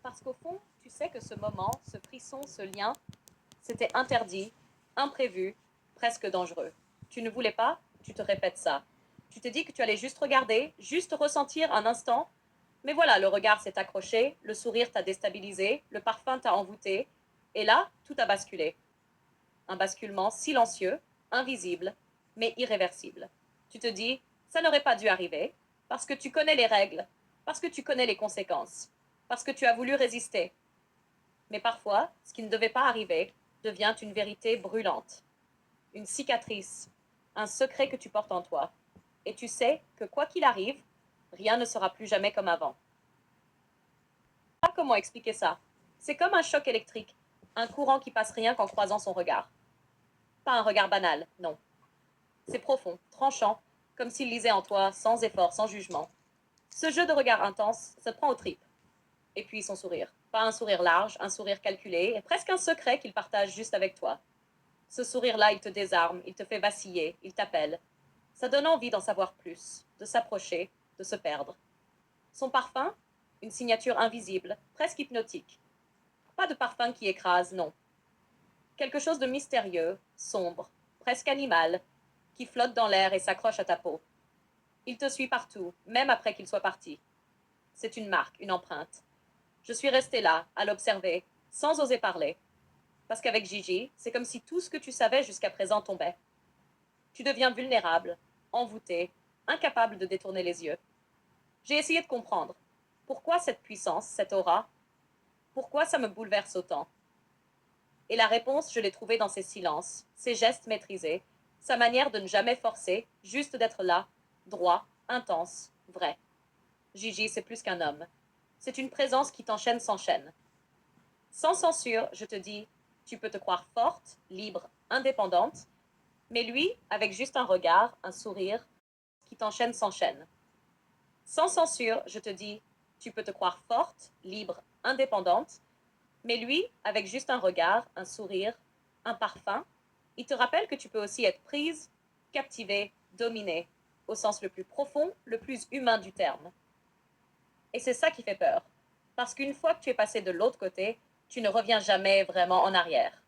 Parce qu'au fond, tu sais que ce moment, ce frisson, ce lien, c'était interdit, imprévu, presque dangereux. Tu ne voulais pas, tu te répètes ça. Tu te dis que tu allais juste regarder, juste ressentir un instant, mais voilà, le regard s'est accroché, le sourire t'a déstabilisé, le parfum t'a envoûté, et là, tout a basculé. Un basculement silencieux, invisible, mais irréversible. Tu te dis, ça n'aurait pas dû arriver, parce que tu connais les règles, parce que tu connais les conséquences, parce que tu as voulu résister. Mais parfois, ce qui ne devait pas arriver devient une vérité brûlante, une cicatrice, un secret que tu portes en toi. Et tu sais que quoi qu'il arrive, rien ne sera plus jamais comme avant. Pas comment expliquer ça. C'est comme un choc électrique, un courant qui passe rien qu'en croisant son regard. Pas un regard banal, non. C'est profond, tranchant, comme s'il lisait en toi, sans effort, sans jugement. Ce jeu de regard intense se prend aux tripes. Et puis son sourire. Pas un sourire large, un sourire calculé, et presque un secret qu'il partage juste avec toi. Ce sourire-là, il te désarme, il te fait vaciller, il t'appelle. Ça donne envie d'en savoir plus, de s'approcher, de se perdre. Son parfum, une signature invisible, presque hypnotique. Pas de parfum qui écrase, non. Quelque chose de mystérieux, sombre, presque animal, qui flotte dans l'air et s'accroche à ta peau. Il te suit partout, même après qu'il soit parti. C'est une marque, une empreinte. Je suis restée là, à l'observer, sans oser parler. Parce qu'avec Gigi, c'est comme si tout ce que tu savais jusqu'à présent tombait. Tu deviens vulnérable, envoûté, incapable de détourner les yeux. J'ai essayé de comprendre. Pourquoi cette puissance, cette aura? Pourquoi ça me bouleverse autant? Et la réponse, je l'ai trouvée dans ses silences, ses gestes maîtrisés, sa manière de ne jamais forcer, juste d'être là, droit, intense, vrai. Gigi, c'est plus qu'un homme. C'est une présence qui t'enchaîne sans chaîne. Sans censure, je te dis, tu peux te croire forte, libre, indépendante, mais lui, avec juste un regard, un sourire, qui t'enchaîne sans chaîne. Sans censure, je te dis, tu peux te croire forte, libre, indépendante, mais lui, avec juste un regard, un sourire, un parfum, il te rappelle que tu peux aussi être prise, captivée, dominée, au sens le plus profond, le plus humain du terme. Et c'est ça qui fait peur. Parce qu'une fois que tu es passé de l'autre côté, tu ne reviens jamais vraiment en arrière.